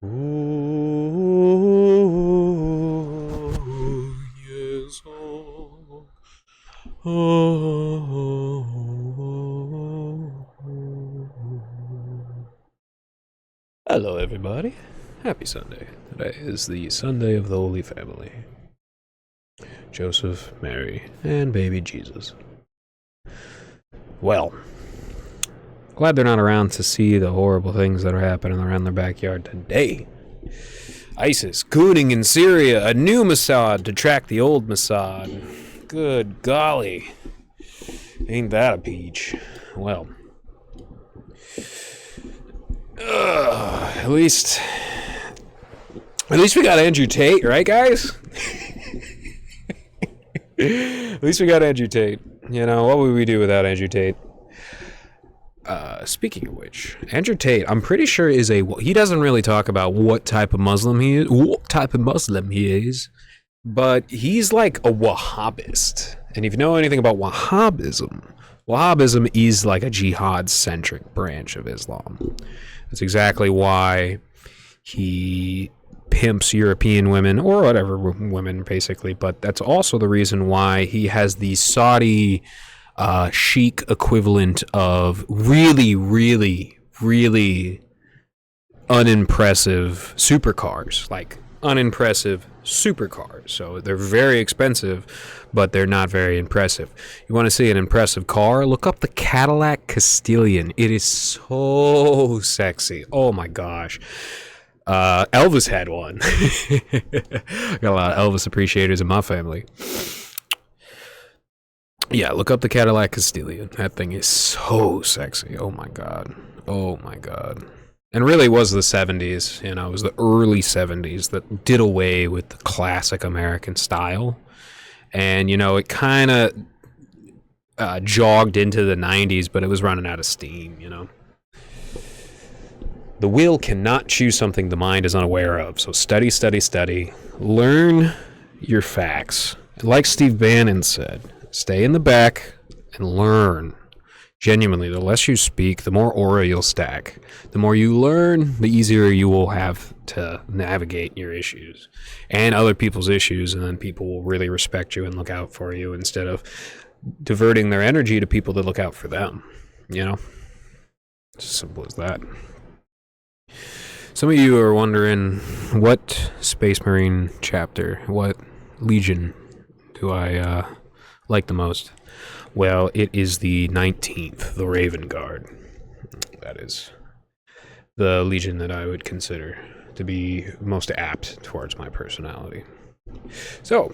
Oh, yes. Hello, everybody. Happy Sunday. Today is the Sunday of the Holy Family. Joseph, Mary, and baby Jesus. Well, glad they're not around to see the horrible things that are happening around their backyard today. ISIS gooning in Syria, a new Mossad to track the old Mossad. Good golly. Ain't that a peach? Well, at least we got Andrew Tate, right, guys? At least we got Andrew Tate. You know, what would we do without Andrew Tate? Speaking of which, Andrew Tate, I'm pretty sure he doesn't really talk about what type of Muslim he is, but he's like a Wahhabist. And if you know anything about Wahhabism is like a jihad-centric branch of Islam. That's exactly why he pimps European women, or whatever women, basically, but that's also the reason why he has the Saudi chic equivalent of really, really, really unimpressive supercars, like unimpressive supercars. So they're very expensive, but they're not very impressive. You want to see an impressive car? Look up the Cadillac Castilian. It is so sexy. Oh my gosh. Elvis had one. Got a lot of Elvis appreciators in my family. Yeah, look up the Cadillac Castilian. That thing is so sexy. Oh my god. Oh my god. And really was the 70s, you know, it was the early 70s that did away with the classic American style. And, you know, it kind of jogged into the 90s, but it was running out of steam, you know. The will cannot choose something the mind is unaware of. So study, study, study. Learn your facts. Like Steve Bannon said, stay in the back and learn. Genuinely, the less you speak, the more aura you'll stack. The more you learn, the easier you will have to navigate your issues and other people's issues, and then people will really respect you and look out for you instead of diverting their energy to people that look out for them. You know? It's as simple as that. Some of you are wondering, what Space Marine chapter, what Legion do I like the most? Well, it is the 19th, the Raven Guard. That is the Legion that I would consider to be most apt towards my personality. So,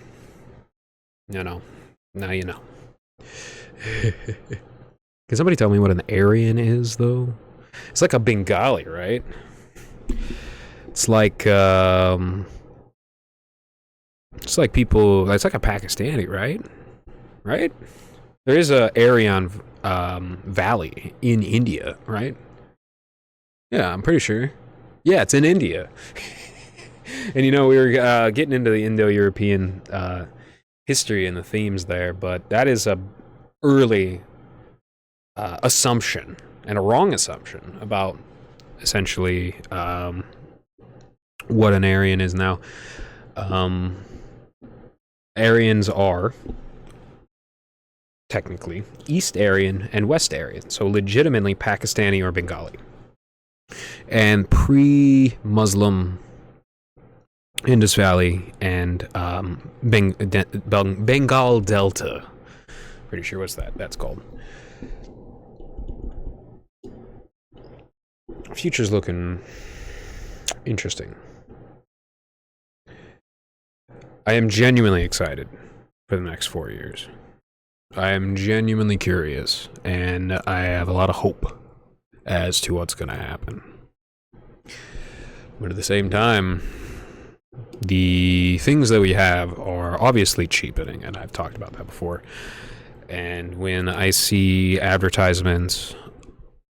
you know, now you know. Can somebody tell me what an Aryan is, though? It's like a Bengali, right? It's like people. It's like a Pakistani, right? Right? There is a Aryan Valley in India, right? Yeah, I'm pretty sure. Yeah, it's in India. And you know, we were getting into the Indo-European history and the themes there, but that is a early assumption, and a wrong assumption, about essentially what an Aryan is now. Aryans are technically East Aryan and West Aryan, so legitimately Pakistani or Bengali. And pre-Muslim Indus Valley and Bengal Delta. Pretty sure what's that's called. Future's looking interesting. I am genuinely excited for the next 4 years. I am genuinely curious, and I have a lot of hope as to what's going to happen. But at the same time, the things that we have are obviously cheapening, and I've talked about that before. And when I see advertisements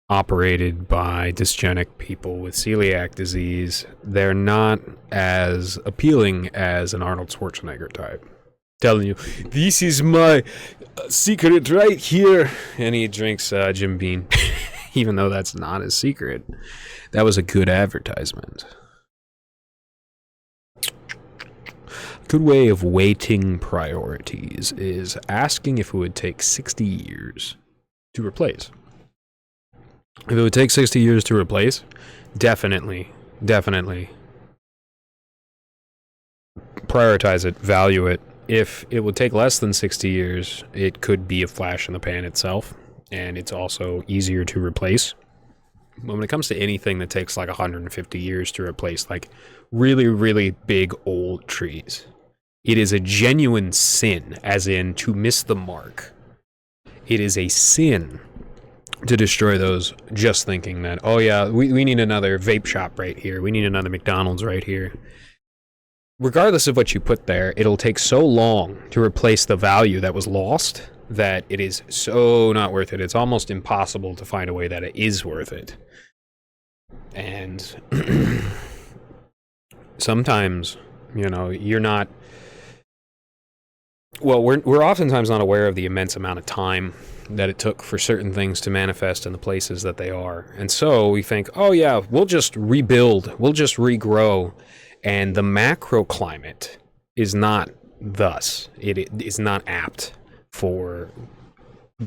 operated by dysgenic people with celiac disease, they're not as appealing as an Arnold Schwarzenegger type. Telling you, this is my secret right here. And he drinks Jim Beam, even though that's not his secret. That was a good advertisement. good way of weighting priorities is asking if it would take 60 years to replace. If it would take 60 years to replace, definitely prioritize it, value it. If it would take less than 60 years, it could be a flash in the pan itself, and it's also easier to replace. When it comes to anything that takes like 150 years to replace, like really, really big old trees, it is a genuine sin, as in to miss the mark. It is a sin to destroy those just thinking that, oh yeah, we need another vape shop right here. We need another McDonald's right here. Regardless of what you put there, it'll take so long to replace the value that was lost that it is so not worth it. It's almost impossible to find a way that it is worth it. And sometimes, you're not... Well, we're oftentimes not aware of the immense amount of time that it took for certain things to manifest in the places that they are. And so we think, oh yeah, we'll just rebuild, we'll just regrow. And the macroclimate is not thus. It is not apt for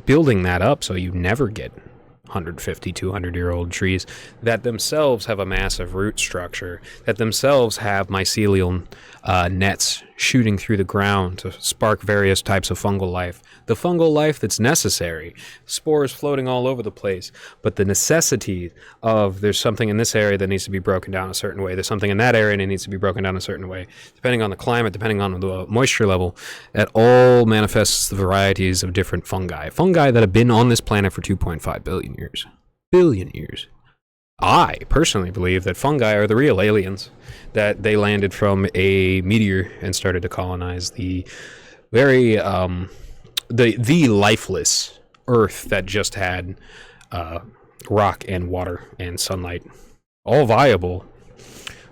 building that up, so you never get 150, 200-year-old trees that themselves have a massive root structure, that themselves have mycelial nets shooting through the ground to spark various types of fungal life. The fungal life that's necessary, spores floating all over the place, but the necessity of there's something in this area that needs to be broken down a certain way, there's something in that area and it needs to be broken down a certain way, depending on the climate, depending on the moisture level, that all manifests the varieties of different fungi that have been on this planet for 2.5 billion years. Billion years. I personally believe that fungi are the real aliens, that they landed from a meteor and started to colonize the very the lifeless Earth that just had rock and water and sunlight, all viable.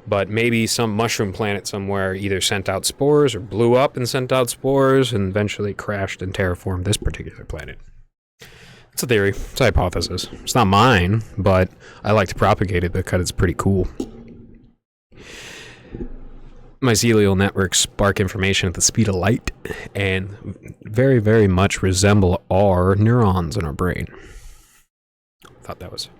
But maybe some mushroom planet somewhere either sent out spores or blew up and sent out spores and eventually crashed and terraformed this particular planet. It's a theory. It's a hypothesis. It's not mine, but I like to propagate it because it's pretty cool. Mycelial networks spark information at the speed of light and very, very much resemble our neurons in our brain. I thought that was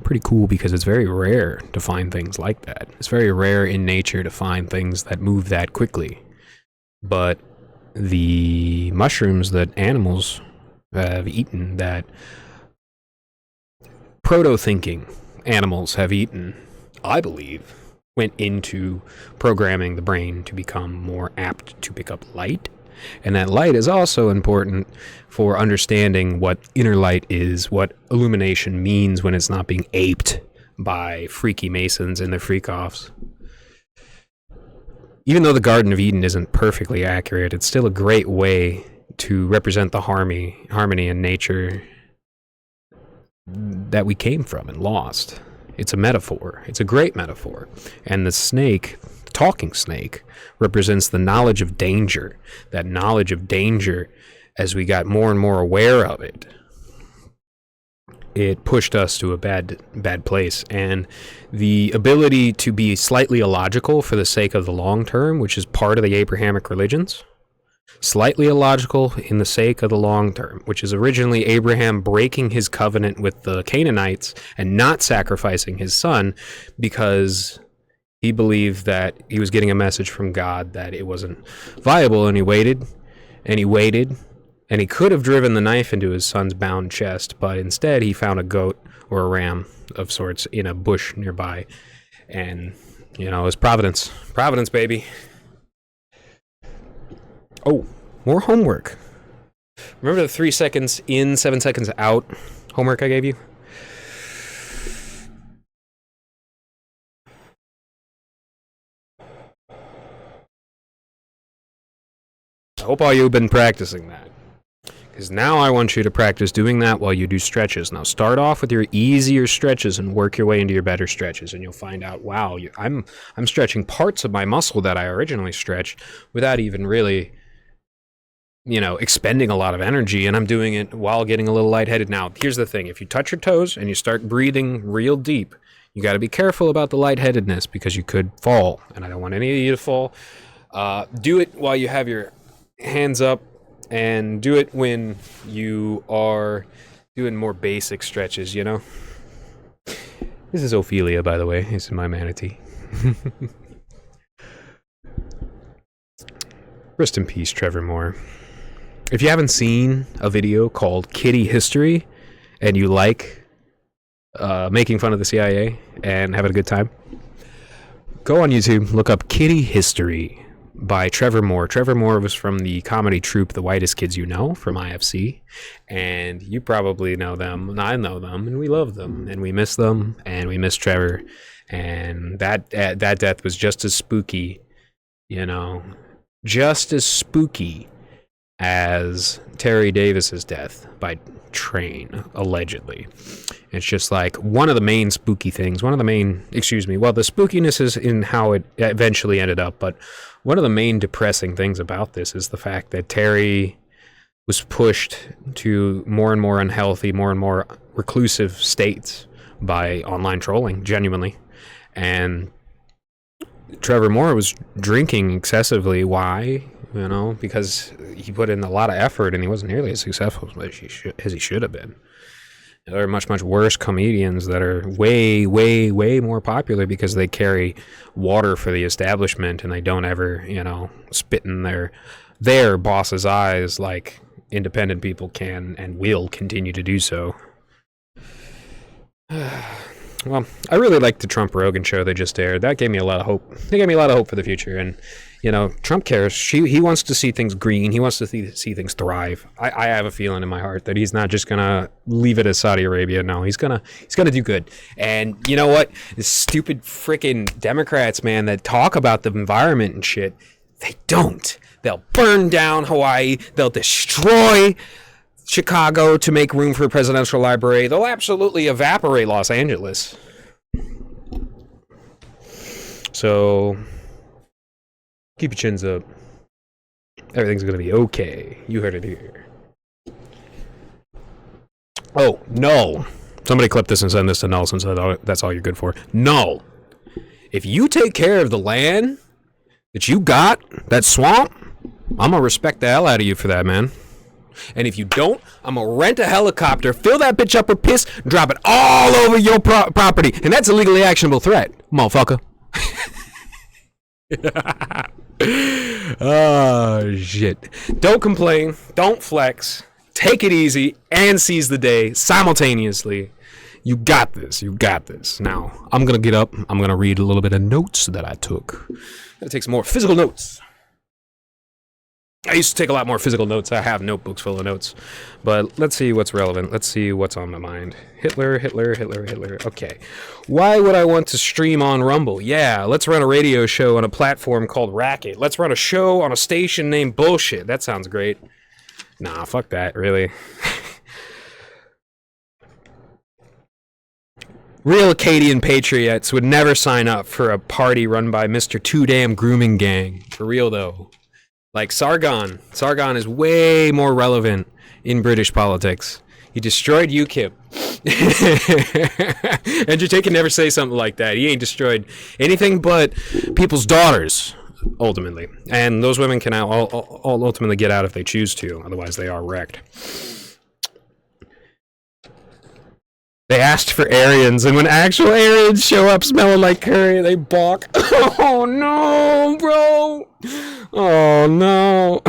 pretty cool because it's very rare to find things like that. It's very rare in nature to find things that move that quickly. But the mushrooms that animals have eaten, that proto-thinking animals have eaten, I believe, went into programming the brain to become more apt to pick up light. And that light is also important for understanding what inner light is, what illumination means when it's not being aped by freaky masons and their freak-offs. Even though the Garden of Eden isn't perfectly accurate, it's still a great way to represent the harmony in nature that we came from and lost. It's a metaphor. It's a great metaphor. And the snake, the talking snake, represents the knowledge of danger. That knowledge of danger, as we got more and more aware of it, it pushed us to a bad place. And the ability to be slightly illogical for the sake of the long term, which is part of the Abrahamic religions, slightly illogical in the sake of the long term, which is originally Abraham breaking his covenant with the Canaanites and not sacrificing his son because he believed that he was getting a message from God that it wasn't viable, and he waited, and he waited, and he could have driven the knife into his son's bound chest, but instead he found a goat or a ram of sorts in a bush nearby, and, it was providence. Providence, baby. Oh, more homework. Remember the 3 seconds in, 7 seconds out homework I gave you? I hope all you have been practicing that. Because now I want you to practice doing that while you do stretches. Now start off with your easier stretches and work your way into your better stretches. And you'll find out, wow, I'm stretching parts of my muscle that I originally stretched without even really expending a lot of energy, and I'm doing it while getting a little lightheaded. Now, here's the thing. If you touch your toes and you start breathing real deep, you got to be careful about the lightheadedness because you could fall, and I don't want any of you to fall. Do it while you have your hands up, and do it when you are doing more basic stretches, you know? This is Ophelia, by the way. This is my manatee. Rest in peace, Trevor Moore. If you haven't seen a video called Kitty History, and you like making fun of the CIA and having a good time, go on YouTube, look up Kitty History by Trevor Moore. Trevor Moore was from the comedy troupe The Whitest Kids You Know from IFC, and you probably know them, and I know them, and we love them, and we miss them, and we miss Trevor, and that death was just as spooky, you know, just as spooky as Terry Davis's death by train, allegedly. It's just like one of the main spooky things, well, the spookiness is in how it eventually ended up, but one of the main depressing things about this is the fact that Terry was pushed to more and more unhealthy, more and more reclusive states by online trolling, genuinely. And Trevor Moore was drinking excessively. Why? You know, because he put in a lot of effort and he wasn't nearly as successful as he should have been. There are much, much worse comedians that are way, way, way more popular because they carry water for the establishment and they don't ever, you know, spit in their boss's eyes like independent people can and will continue to do so. Well, I really liked the Trump Rogan show they just aired. That gave me a lot of hope. They gave me a lot of hope for the future. And, you know, Trump cares. He wants to see things green. He wants to see things thrive. I have a feeling in my heart that he's not just going to leave it as Saudi Arabia. No, he's gonna do good. And you know what? The stupid freaking Democrats, man, that talk about the environment and shit, they don't. They'll burn down Hawaii. They'll destroy Chicago to make room for a presidential library. They'll absolutely evaporate Los Angeles. So keep your chins up. Everything's going to be okay. You heard it here. Oh, no. Somebody clip this and send this to Nelson, so that's all you're good for. No. If you take care of the land that you got, that swamp, I'm going to respect the hell out of you for that, man. And if you don't, I'm going to rent a helicopter, fill that bitch up with piss, drop it all over your property. And that's a legally actionable threat, motherfucker. Oh, shit. Don't complain. Don't flex. Take it easy and seize the day simultaneously. You got this. You got this. Now, I'm going to get up. I'm going to read a little bit of notes that I took. I'm going to take some more physical notes. I used to take a lot more physical notes. I have notebooks full of notes. But let's see what's relevant. Let's see what's on my mind. Hitler. Okay. Why would I want to stream on Rumble? Yeah, let's run a radio show on a platform called Racket. Let's run a show on a station named Bullshit. That sounds great. Nah, fuck that, really. Real Acadian patriots would never sign up for a party run by Mr. Too Damn Grooming Gang. For real, though. Like Sargon. Sargon is way more relevant in British politics. He destroyed UKIP. Andrew Tate can never say something like that. He ain't destroyed anything but people's daughters, ultimately. And those women can all ultimately get out if they choose to. Otherwise, they are wrecked. They asked for Aryans, and when actual Aryans show up smelling like curry, they balk. Oh, no, bro. Oh, no.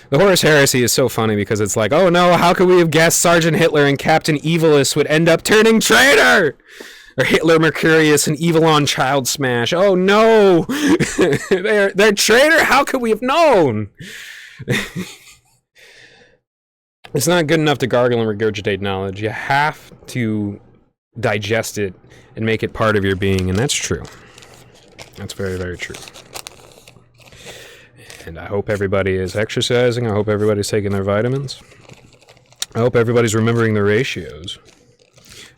The Horus Heresy is so funny because it's like, oh, no, how could we have guessed Sergeant Hitler and Captain Evilus would end up turning traitor? Or Hitler Mercurius and Evilon Child Smash. Oh, no. They're traitor? How could we have known? It's not good enough to gargle and regurgitate knowledge. You have to digest it and make it part of your being, and that's true. That's very, very true. And I hope everybody is exercising. I hope everybody's taking their vitamins. I hope everybody's remembering the ratios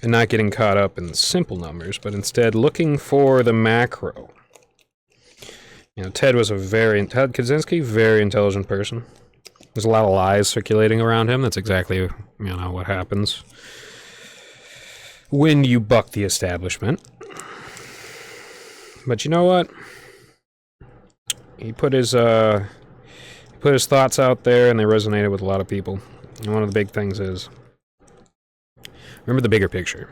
and not getting caught up in the simple numbers, but instead looking for the macro. You know, Ted Kaczynski, very intelligent person. There's a lot of lies circulating around him. That's exactly, what happens when you buck the establishment. But you know what? He put his thoughts out there, and they resonated with a lot of people. And one of the big things is, remember the bigger picture.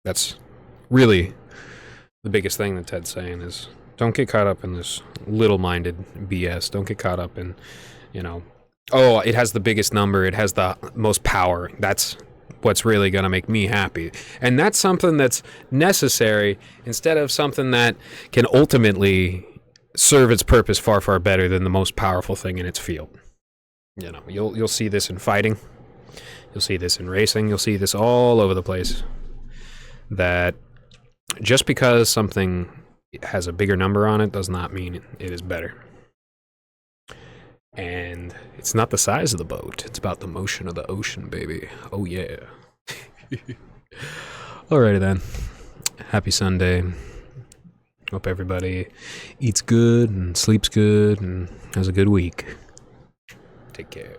That's really the biggest thing that Ted's saying is, don't get caught up in this little-minded BS. Don't get caught up in, oh, it has the biggest number, it has the most power. That's what's really going to make me happy. And that's something that's necessary instead of something that can ultimately serve its purpose far, far better than the most powerful thing in its field. You'll see this in fighting. You'll see this in racing. You'll see this all over the place. That just because something has a bigger number on it does not mean it is better. And it's not the size of the boat. It's about the motion of the ocean, baby. Oh, yeah. Alrighty then. Happy Sunday. Hope everybody eats good and sleeps good and has a good week. Take care.